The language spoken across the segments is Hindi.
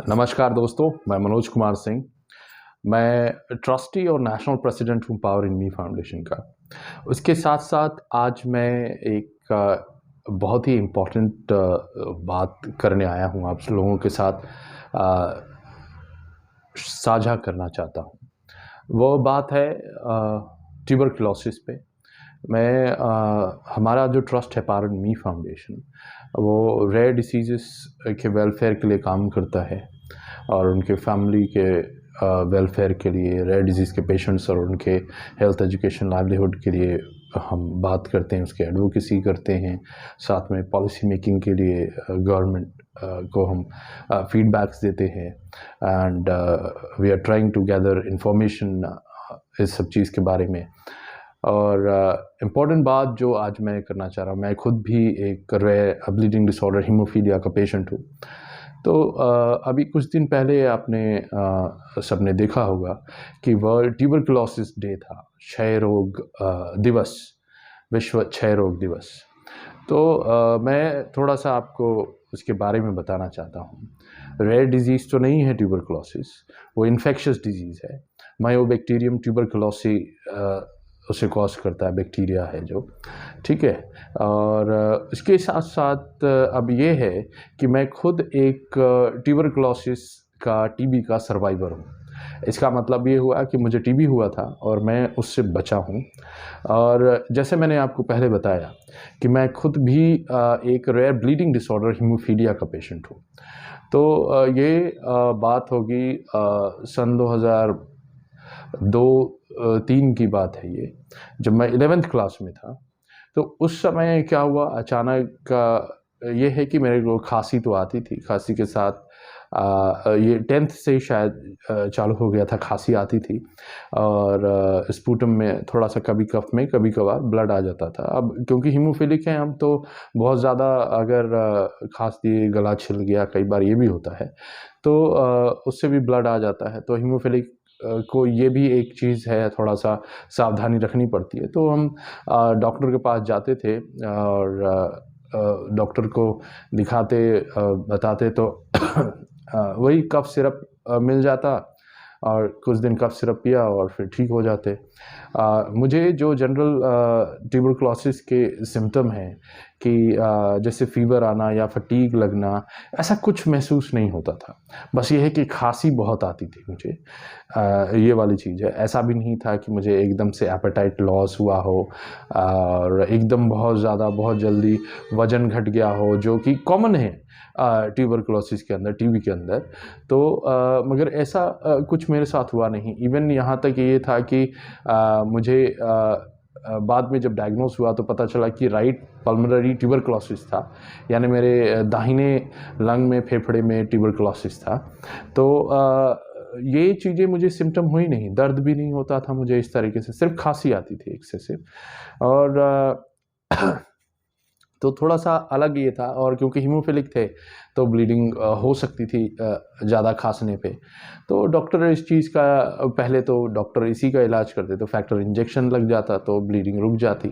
नमस्कार दोस्तों, मैं मनोज कुमार सिंह। मैं ट्रस्टी और नेशनल प्रेसिडेंट हूँ पावर इन मी फाउंडेशन का। उसके साथ-साथ आज मैं एक बहुत ही इम्पोर्टेंट बात करने आया हूँ, आप लोगों के साथ साझा करना चाहता हूँ। वो बात है ट्यूबरकुलोसिस पे। हमारा जो ट्रस्ट है पावर इन मी फाउंडेशन, वो रेयर डिसीज़ेस के वेलफेयर के लिए काम करता है और उनके फैमिली के वेलफेयर के लिए, रेयर डिजीज़ के पेशेंट्स और उनके हेल्थ, एजुकेशन, लाइवलीहुड के लिए हम बात करते हैं, उसकी एडवोकेसी करते हैं। साथ में पॉलिसी मेकिंग के लिए गवर्नमेंट को हम फीडबैक्स देते हैं and we are trying to gather information इस सब चीज़ के बारे में। और इम्पॉर्टेंट बात जो आज मैं करना चाह रहा हूँ, मैं खुद भी एक रेयर ब्लीडिंग डिसऑर्डर हीमोफीलिया का पेशेंट हूँ। तो अभी कुछ दिन पहले आपने सबने देखा होगा कि वर्ल्ड ट्यूबरकुलोसिस डे था, क्षय रोग दिवस, विश्व क्षय रोग दिवस। तो मैं थोड़ा-सा आपको उसके बारे में बताना चाहता हूँ। रेयर डिज़ीज़ तो नहीं है ट्यूबरकुलोसिस, वो इन्फेक्शियस डिज़ीज़ है। मायोबैक्टीरियम ट्यूबरकुलोसी उसे कॉज़ करता है, बैक्टीरिया है जो, ठीक है? और इसके साथ-साथ अब ये है कि मैं खुद एक ट्यूबरकुलोसिस का, टीबी का सर्वाइवर हूँ। इसका मतलब ये हुआ कि मुझे टीबी हुआ था और मैं उससे बचा हूँ। और जैसे मैंने आपको पहले बताया कि मैं खुद भी एक रेयर ब्लीडिंग डिसऑर्डर हीमोफीलिया का पेशेंट हूँ। तो ये बात होगी सन 2002-3 की बात है ये, जब मैं 11th क्लास में था। तो उस समय क्या हुआ अचानक, ये है कि मेरे को खाँसी तो आती थी, खाँसी के साथ ये 10th से ही शायद चालू हो गया था, खाँसी आती थी और स्पूटम में थोड़ा-सा कभी कफ में कभी-कभार ब्लड आ जाता था। अब क्योंकि हीमोफिलिक हैं हम, तो बहुत ज़्यादा अगर खाँस दिए, गला छिल गया, कई बार ये भी होता है, तो उससे भी ब्लड आ जाता है। तो हीमोफिलिक को ये भी एक चीज़ है, थोड़ा-सा सावधानी रखनी पड़ती है। तो हम डॉक्टर के पास जाते थे और डॉक्टर को दिखाते, बताते तो वही कफ सिरप मिल जाता और कुछ दिन कफ सिरप पिया और फिर ठीक हो जाते। मुझे जो जनरल ट्यूबरकुलोसिस के सिम्पटम हैं कि जैसे फ़ीवर आना या फटीग लगना, ऐसा कुछ महसूस नहीं होता था। बस ये है कि खाँसी बहुत आती थी मुझे, ये वाली चीज़ है। ऐसा भी नहीं था कि मुझे एकदम से एपेटाइट लॉस हुआ हो और एकदम बहुत ज़्यादा, बहुत जल्दी वज़न घट गया हो, जो कि कॉमन है ट्यूबरकुलोसिस के अंदर, टीबी के अंदर। तो मगर ऐसा कुछ मेरे साथ हुआ नहीं। इवन यहाँ तक ये था कि मुझे बाद में जब डायग्नोस हुआ तो पता चला कि राइट पल्मोनरी ट्यूबरकुलोसिस था, यानी मेरे दाहिने लंग में, फेफड़े में ट्यूबरकुलोसिस था। तो ये चीज़ें मुझे सिम्पटम हुई नहीं, दर्द भी नहीं होता था मुझे इस तरीके से, सिर्फ़ खाँसी आती थी एक्सेसिव और तो थोड़ा-सा अलग ये था। और क्योंकि हीमोफिलिक थे तो ब्लीडिंग हो सकती थी ज़्यादा खाँसने पे। तो डॉक्टर इस चीज़ का, पहले तो डॉक्टर इसी का इलाज करते, तो फैक्टर इंजेक्शन लग जाता तो ब्लीडिंग रुक जाती।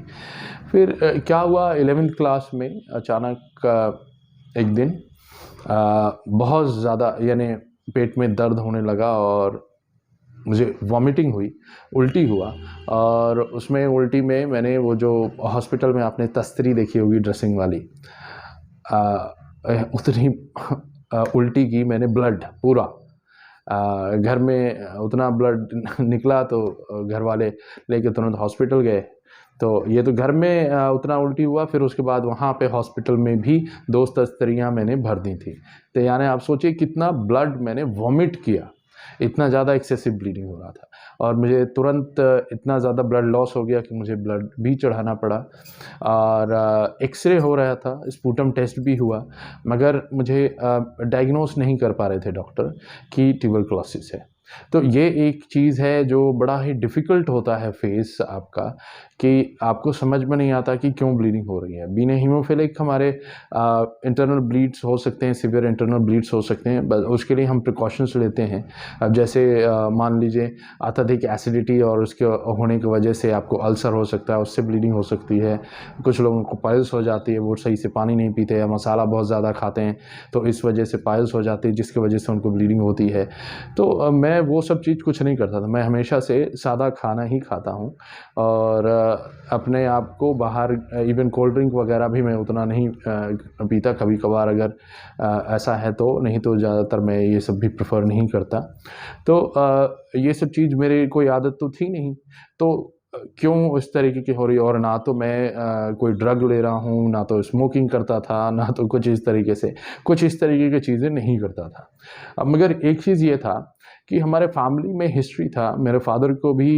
फिर क्या हुआ 11th क्लास में अचानक एक दिन बहुत ज़्यादा, यानी पेट में दर्द होने लगा और मुझे वॉमिटिंग हुई, उल्टी हुआ। और उसमें उल्टी में मैंने वो जो हॉस्पिटल में आपने तस्तरी देखी होगी ड्रेसिंग वाली, उतनी उल्टी की मैंने, ब्लड पूरा घर में उतना ब्लड निकला तो घर वाले लेके तुरंत हॉस्पिटल गए। तो ये तो घर में उतना उल्टी हुआ, फिर उसके बाद वहाँ पे हॉस्पिटल में भी 2 तस्तरियाँ मैंने भर दी थी। तो यानी आप सोचिए कितना ब्लड मैंने वॉमिट किया, इतना ज़्यादा एक्सेसिव ब्लीडिंग हो रहा था और मुझे तुरंत इतना ज़्यादा ब्लड लॉस हो गया कि मुझे ब्लड भी चढ़ाना पड़ा और एक्स-रे हो रहा था, स्पूटम टेस्ट भी हुआ, मगर मुझे डायग्नोस नहीं कर पा रहे थे डॉक्टर कि ट्यूबरकुलोसिस है। तो ये एक चीज़ है जो बड़ा ही डिफ़िकल्ट होता है फेस आपका, कि आपको समझ में नहीं आता कि क्यों ब्लीडिंग हो रही है। बीइंग हीमोफिलिक हमारे इंटरनल ब्लीड्स हो सकते हैं, सीवियर इंटरनल ब्लीड्स हो सकते हैं, बस उसके लिए हम प्रिकॉशंस लेते हैं। अब जैसे मान लीजिए अत्यधिक एसिडिटी और उसके होने की वजह से आपको अल्सर हो सकता है, उससे ब्लीडिंग हो सकती है। कुछ लोगों को पाइल्स हो जाती है, वो सही से पानी नहीं पीते या मसाला बहुत ज़्यादा खाते हैं, तो इस वजह से पाइल्स हो जाती है, जिसकी वजह से उनको ब्लीडिंग होती है। तो मैं वो सब चीज़ कुछ नहीं करता था। मैं हमेशा से सादा खाना ही खाता हूँ और अपने आप को बाहर इवन कोल्ड ड्रिंक वगैरह भी मैं उतना नहीं पीता। कभी कभार अगर ऐसा है तो, नहीं तो ज़्यादातर मैं ये सब भी प्रेफर नहीं करता। तो ये सब चीज़ मेरी कोई आदत तो थी नहीं, तो क्यों इस तरीके की हो रही है। और ना तो मैं कोई ड्रग ले रहा हूँ, ना तो स्मोकिंग करता था, ना तो कुछ इस तरीके से, कुछ इस तरीके की चीज़ें नहीं करता था। मगर एक चीज़ ये था कि हमारे फैमिली में हिस्ट्री था, मेरे फादर को भी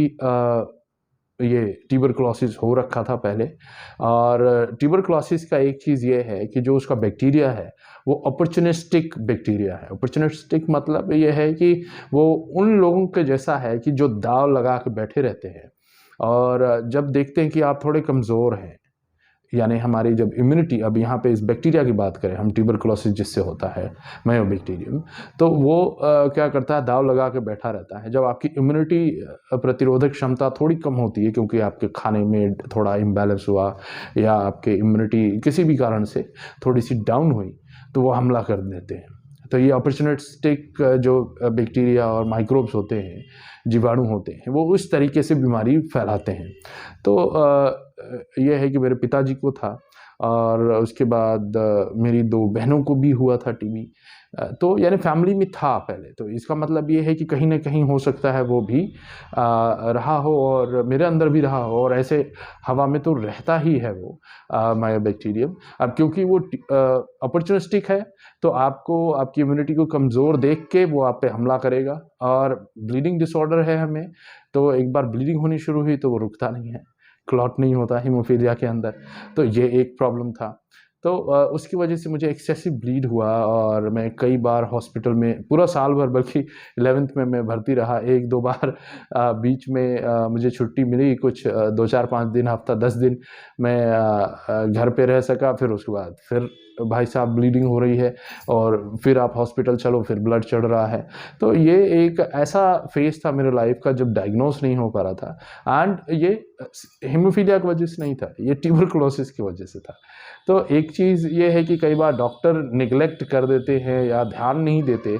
ये ट्यूबरकुलोसिस हो रखा था पहले। और ट्यूबरकुलोसिस का एक चीज़ ये है कि जो उसका बैक्टीरिया है वो अपॉर्चुनिस्टिक बैक्टीरिया है। अपॉर्चुनिस्टिक मतलब ये है कि वो उन लोगों के जैसा है कि जो दाव लगा के बैठे रहते हैं, और जब देखते हैं कि आप थोड़े कमज़ोर हैं, यानी हमारी जब इम्यूनिटी, अब यहाँ पे इस बैक्टीरिया की बात करें हम, ट्यूबरकुलोसिस जिससे होता है, मायोबैक्टीरियम, तो वो क्या करता है, दाव लगा के बैठा रहता है। जब आपकी इम्यूनिटी प्रतिरोधक क्षमता थोड़ी कम होती है, क्योंकि आपके खाने में थोड़ा इम्बैलेंस हुआ या आपके इम्यूनिटी किसी भी कारण से थोड़ी सी डाउन हुई, तो वो हमला कर देते हैं। तो ये अपॉर्चुनिस्टिक जो बैक्टीरिया और माइक्रोब्स होते हैं, जीवाणु होते हैं, वो उस तरीके से बीमारी फैलाते हैं। तो ये है कि मेरे पिताजी को था, और उसके बाद मेरी 2 बहनों को भी हुआ था टीबी। तो यानी फैमिली में था पहले, तो इसका मतलब ये है कि कहीं न कहीं हो सकता है वो भी रहा हो और मेरे अंदर भी रहा हो, और ऐसे हवा में तो रहता ही है वो मायोबैक्टीरियम। अब क्योंकि वो अपॉर्चुनिस्टिक है, तो आपको आपकी इम्यूनिटी को कमज़ोर देख के वो आप पे हमला करेगा। और ब्लीडिंग डिसऑर्डर है हमें, तो एक बार ब्लीडिंग होनी शुरू हुई तो वो रुकता नहीं है, क्लॉट नहीं होता हीमोफीलिया के अंदर। तो ये एक प्रॉब्लम था। तो उसकी वजह से मुझे एक्सेसिव ब्लीड हुआ, और मैं कई बार हॉस्पिटल में पूरा साल भर, बल्कि 11th में मैं भर्ती रहा। 1-2 बार बीच में मुझे छुट्टी मिली, कुछ 2, 4, 5 दिन, हफ्ता 10 दिन मैं घर पे रह सका। फिर उसके बाद फिर भाई साहब ब्लीडिंग हो रही है, और फिर आप हॉस्पिटल चलो, फिर ब्लड चढ़ रहा है। तो ये एक ऐसा फेज़ था मेरे लाइफ का जब डायग्नोस नहीं हो पा रहा था। एंड ये हीमोफीलिया की वजह से नहीं था, ये ट्यूबरकुलोसिस की वजह से था। तो एक चीज़ ये है कि कई बार डॉक्टर निग्लेक्ट कर देते हैं या ध्यान नहीं देते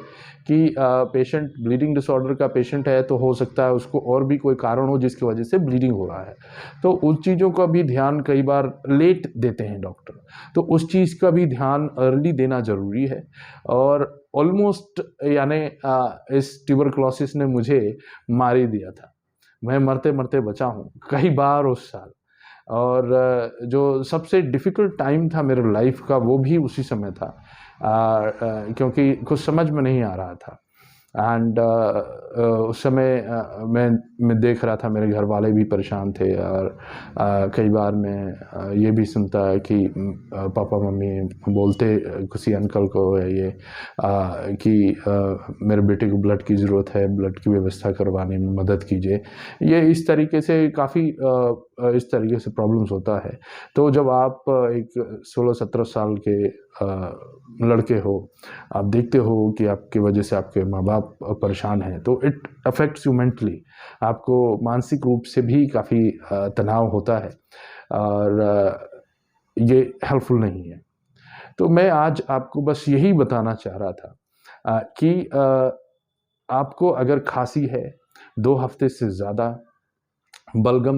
कि पेशेंट ब्लीडिंग डिसऑर्डर का पेशेंट है, तो हो सकता है उसको और भी कोई कारण हो जिसकी वजह से ब्लीडिंग हो रहा है। तो उन चीज़ों का भी ध्यान कई बार लेट देते हैं डॉक्टर, तो उस चीज़ का भी ध्यान अर्ली देना ज़रूरी है। और ऑलमोस्ट यानी इस ट्यूबरकुलोसिस ने मुझे मार ही दिया था। मैं मरते-मरते बचा हूँ कई बार उस साल। और जो सबसे डिफ़िकल्ट टाइम था मेरे लाइफ़ का, वो भी उसी समय था, क्योंकि कुछ समझ में नहीं आ रहा था। एंड उस समय मैं देख रहा था मेरे घर वाले भी परेशान थे, और कई बार मैं ये भी सुनता कि पापा मम्मी बोलते किसी अंकल को ये कि मेरे बेटे को ब्लड की ज़रूरत है, ब्लड की व्यवस्था करवाने में मदद कीजिए। ये इस तरीके से काफ़ी इस तरीके से प्रॉब्लम्स होता है। तो जब आप एक 16-17 साल के लड़के हो, आप देखते हो कि आपकी वजह से आपके माँ-बाप परेशान हैं, तो इट अफेक्ट्स यू मेंटली। आपको मानसिक रूप से भी काफ़ी तनाव होता है, और ये हेल्पफुल नहीं है। तो मैं आज आपको बस यही बताना चाह रहा था कि आपको अगर खाँसी है 2 हफ्ते से ज़्यादा, बलगम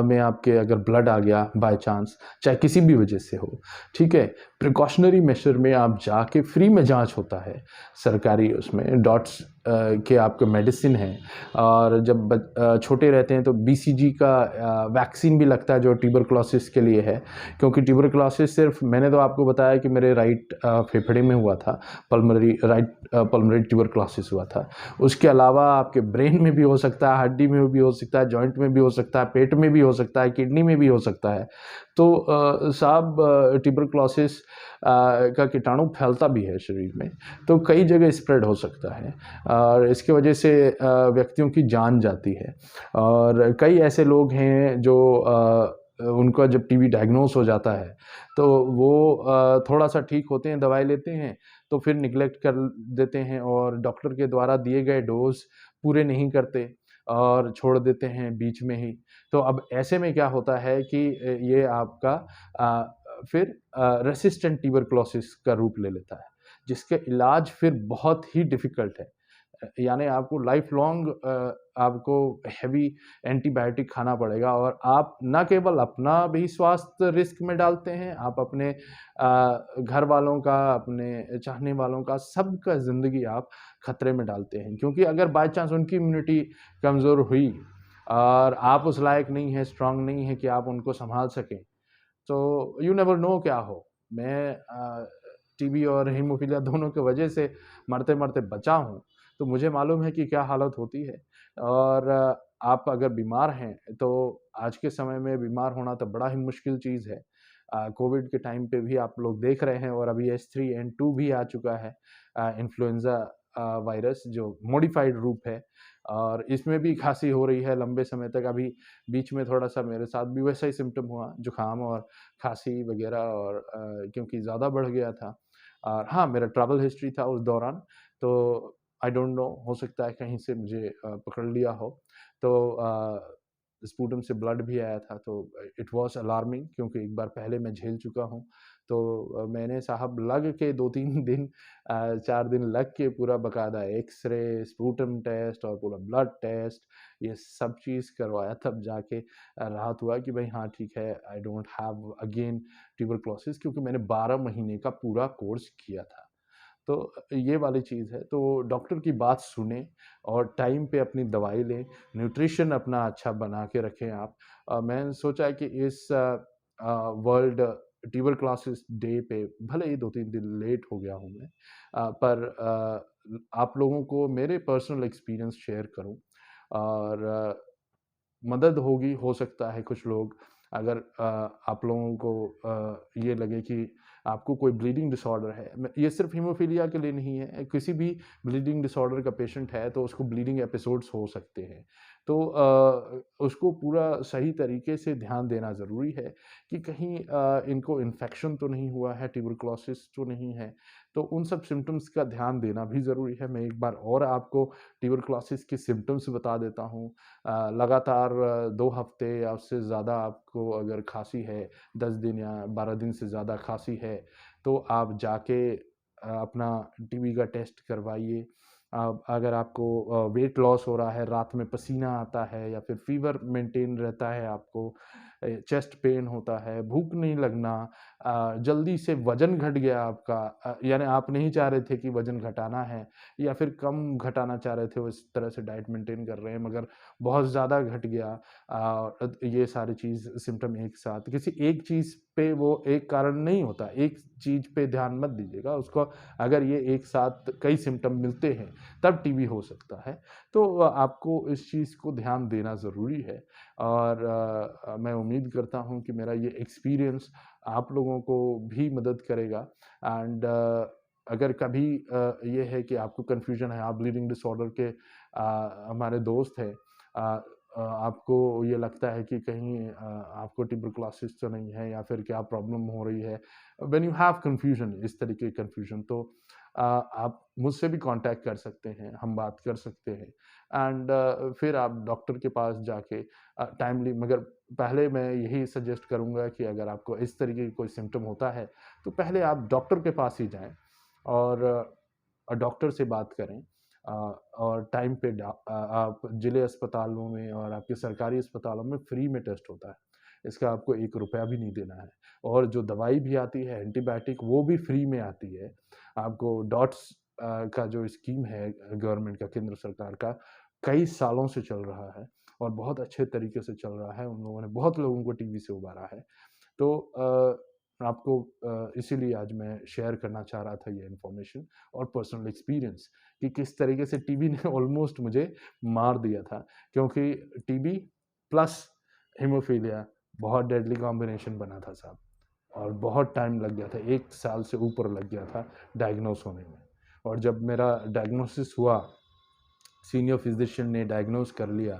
में आपके अगर ब्लड आ गया बाय चांस, चाहे किसी भी वजह से हो, ठीक है? प्रिकॉशनरी मेजर में आप जाके फ्री में जाँच होता है, सरकारी उसमें डॉट्स के आपके मेडिसिन हैं। और जब छोटे रहते हैं तो बीसीजी का वैक्सीन भी लगता है जो ट्यूबरकुलोसिस के लिए है, क्योंकि ट्यूबरकुलोसिस सिर्फ, मैंने तो आपको बताया कि मेरे राइट फेफड़े में हुआ था, पल्मोनरी ट्यूबरकुलोसिस हुआ था। उसके अलावा आपके ब्रेन में भी हो सकता है, हड्डी में भी हो सकता है, जॉइंट में भी हो सकता है, पेट में भी हो सकता है, किडनी में भी हो सकता है। तो साहब ट्यूबरकुलोसिस का कीटाणु फैलता भी है शरीर में, तो कई जगह स्प्रेड हो सकता है और इसकी वजह से व्यक्तियों की जान जाती है। और कई ऐसे लोग हैं जो उनका जब टीबी डायग्नोस हो जाता है, तो वो थोड़ा-सा ठीक होते हैं, दवाई लेते हैं, तो फिर निग्लेक्ट कर देते हैं और डॉक्टर के द्वारा दिए गए डोज़ पूरे नहीं करते और छोड़ देते हैं बीच में ही। तो अब ऐसे में क्या होता है कि ये आपका फिर रेसिस्टेंट ट्यूबरकुलोसिस का रूप ले लेता है, जिसका इलाज फिर बहुत ही डिफ़िकल्ट है। यानी आपको लाइफ़ लॉन्ग आपको हेवी एंटीबायोटिक खाना पड़ेगा और आप ना केवल अपना भी स्वास्थ्य रिस्क में डालते हैं, आप अपने घर वालों का, अपने चाहने वालों का, सबका ज़िंदगी आप खतरे में डालते हैं। क्योंकि अगर बाय चांस उनकी इम्यूनिटी कमज़ोर हुई और आप उस लायक नहीं हैं, स्ट्रॉन्ग नहीं हैं कि आप उनको सँभाल सकें, तो यू नेवर नो क्या हो। मैं टीबी और हीमोफीलिया दोनों की वजह से मरते-मरते बचा हूँ, तो मुझे मालूम है कि क्या हालत होती है। और आप अगर बीमार हैं, तो आज के समय में बीमार होना तो बड़ा ही मुश्किल चीज़ है। कोविड के टाइम पे भी आप लोग देख रहे हैं और अभी H3N2 भी आ चुका है, इन्फ्लुएंज़ा वायरस जो मॉडिफाइड रूप है और इसमें भी खाँसी हो रही है लंबे समय तक। अभी बीच में थोड़ा-सा मेरे साथ भी वैसा ही सिम्पटम हुआ, जुकाम और खाँसी वगैरह और क्योंकि ज़्यादा बढ़ गया था। और हाँ, मेरा ट्रैवल हिस्ट्री था उस दौरान, तो आई डोंट नो, हो सकता है कहीं से मुझे पकड़ लिया हो। तो स्पुटम से ब्लड भी आया था, तो इट वाज़ अलार्मिंग क्योंकि एक बार पहले मैं झेल चुका हूँ। तो मैंने साहब लग के 2-3 दिन 4 दिन लग के पूरा बाकायदा एक्स-रे, स्पुटम टेस्ट और पूरा ब्लड टेस्ट, ये सब चीज़ करवाया, तब जाके राहत हुआ कि भाई हाँ, ठीक है, I don't have again tuberculosis, क्योंकि मैंने 12 महीने का पूरा कोर्स किया था। तो ये वाली चीज़ है, तो डॉक्टर की बात सुनें और टाइम पे अपनी दवाई लें, न्यूट्रिशन अपना अच्छा बना के रखें आप। मैंने सोचा कि इस वर्ल्ड ट्यूबरकुलोसिस डे पे भले ही 2-3 दिन लेट हो गया हूँ मैं, पर आप लोगों को मेरे पर्सनल एक्सपीरियंस शेयर करूँ और मदद होगी, हो सकता है कुछ लोग, अगर आप लोगों को ये लगे कि आपको कोई ब्लीडिंग डिसऑर्डर है। ये सिर्फ़ हीमोफीलिया के लिए नहीं है, किसी भी ब्लीडिंग डिसऑर्डर का पेशेंट है तो उसको ब्लीडिंग एपिसोड्स हो सकते हैं। तो उसको पूरा सही तरीके से ध्यान देना ज़रूरी है कि कहीं इनको इन्फेक्शन तो नहीं हुआ है, ट्यूबरकुलोसिस तो नहीं है। तो उन सब सिम्पटम्स का ध्यान देना भी ज़रूरी है। मैं एक बार और आपको ट्यूबरकुलोसिस के सिम्पटम्स बता देता हूँ। लगातार 2 हफ्ते या उससे ज़्यादा आपको अगर खाँसी है, 10 दिन या 12 दिन से ज़्यादा खाँसी है, तो आप जाके अपना टीबी का टेस्ट करवाइए। अगर आपको वेट लॉस हो रहा है, रात में पसीना आता है या फिर फ़ीवर मेंटेन रहता है आपको, चेस्ट पेन होता है, भूख नहीं लगना, जल्दी से वज़न घट गया आपका, यानी आप नहीं चाह रहे थे कि वज़न घटाना है या फिर कम घटाना चाह रहे थे, उस तरह से डाइट मेंटेन कर रहे हैं मगर बहुत ज़्यादा घट गया। ये सारी चीज़ सिम्पटम एक साथ, किसी एक चीज़ पे वो एक कारण नहीं होता, एक चीज़ पे ध्यान मत दीजिएगा उसको। अगर ये एक साथ कई सिम्पटम मिलते हैं, तब टीबी हो सकता है। तो आपको इस चीज़ को ध्यान देना ज़रूरी है और मैं उम्मीद करता हूँ कि मेरा ये एक्सपीरियंस आप लोगों को भी मदद करेगा। एंड अगर कभी ये है कि आपको कन्फ्यूज़न है, आप ब्लीडिंग डिसऑर्डर के हमारे दोस्त हैं, आपको ये लगता है कि कहीं आपको ट्यूबरकुलोसिस तो नहीं है या फिर क्या प्रॉब्लम हो रही है, व्हेन यू हैव कन्फ्यूजन, इस तरीके की कन्फ्यूजन, तो आप मुझसे भी कांटेक्ट कर सकते हैं, हम बात कर सकते हैं एंड फिर आप डॉक्टर के पास जाके टाइमली, मगर पहले मैं यही सजेस्ट करूँगा कि अगर आपको इस तरीके की कोई सिम्पटम होता है, तो पहले आप डॉक्टर के पास ही जाएँ और डॉक्टर से बात करें। अ, और टाइम पे आप जिले अस्पतालों में और आपके सरकारी अस्पतालों में फ्री में टेस्ट होता है। इसका आपको 1 रुपया भी नहीं देना है और जो दवाई भी आती है एंटीबायोटिक, वो भी फ्री में आती है। आपको डॉट्स का जो स्कीम है गवर्नमेंट का, केंद्र सरकार का, कई सालों से चल रहा है और बहुत अच्छे तरीके से चल रहा है। उन लोगों ने बहुत लोगों को टीबी से उबारा है। तो आपको इसीलिए आज मैं शेयर करना चाह रहा था ये इन्फॉर्मेशन और पर्सनल एक्सपीरियंस कि किस तरीके से टीबी ने ऑलमोस्ट मुझे मार दिया था, क्योंकि टीबी प्लस हीमोफीलिया बहुत डेडली कॉम्बिनेशन बना था साहब, और बहुत टाइम लग गया था, 1 साल से ऊपर लग गया था डायग्नोस होने में। और जब मेरा डायग्नोसिस हुआ, सीनियर फिजिशियन ने डायग्नोस कर लिया,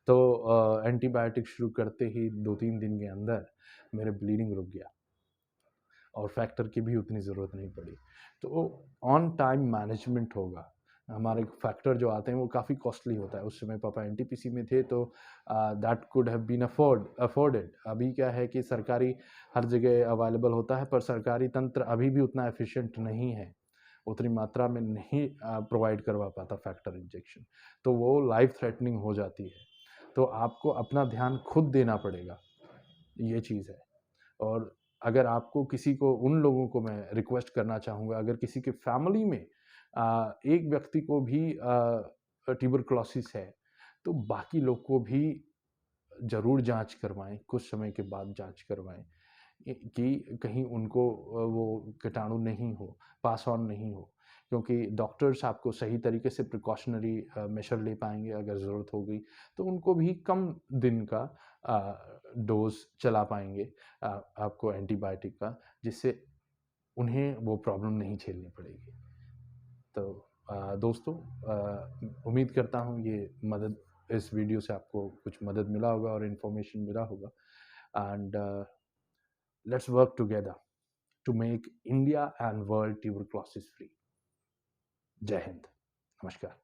तो एंटीबायोटिक शुरू करते ही 2-3 दिन के अंदर मेरे ब्लीडिंग रुक गया, और फैक्टर की भी उतनी ज़रूरत नहीं पड़ी। तो ऑन टाइम मैनेजमेंट होगा। हमारे फैक्टर जो आते हैं वो काफ़ी कॉस्टली होता है। उस समय पापा एनटीपीसी में थे, तो that could have been afforded. अभी क्या है कि सरकारी हर जगह अवेलेबल होता है, पर सरकारी तंत्र अभी भी उतना एफिशिएंट नहीं है, उतनी मात्रा में नहीं प्रोवाइड करवा पाता फैक्टर इंजेक्शन। तो वो लाइफ थ्रेटनिंग हो जाती है। तो आपको अपना ध्यान खुद देना पड़ेगा, ये चीज़ है। और अगर आपको किसी को, उन लोगों को मैं रिक्वेस्ट करना चाहूँगा, अगर किसी के फैमिली में एक व्यक्ति को भी ट्यूबरकुलोसिस है, तो बाकी लोग को भी ज़रूर जांच करवाएं, कुछ समय के बाद जांच करवाएं, कि कहीं उनको वो कीटाणु नहीं हो, पास ऑन नहीं हो। क्योंकि डॉक्टर्स आपको सही तरीके से प्रिकॉशनरी मेजर ले पाएंगे। अगर ज़रूरत हो गई तो उनको भी कम दिन का डोज चला पाएंगे आपको एंटीबायोटिक का, जिससे उन्हें वो प्रॉब्लम नहीं झेलनी पड़ेगी। तो दोस्तों, उम्मीद करता हूँ ये मदद, इस वीडियो से आपको कुछ मदद मिला होगा और इन्फॉर्मेशन मिला होगा। And let's work together to make India and world tuberculosis free. जय हिंद, नमस्कार।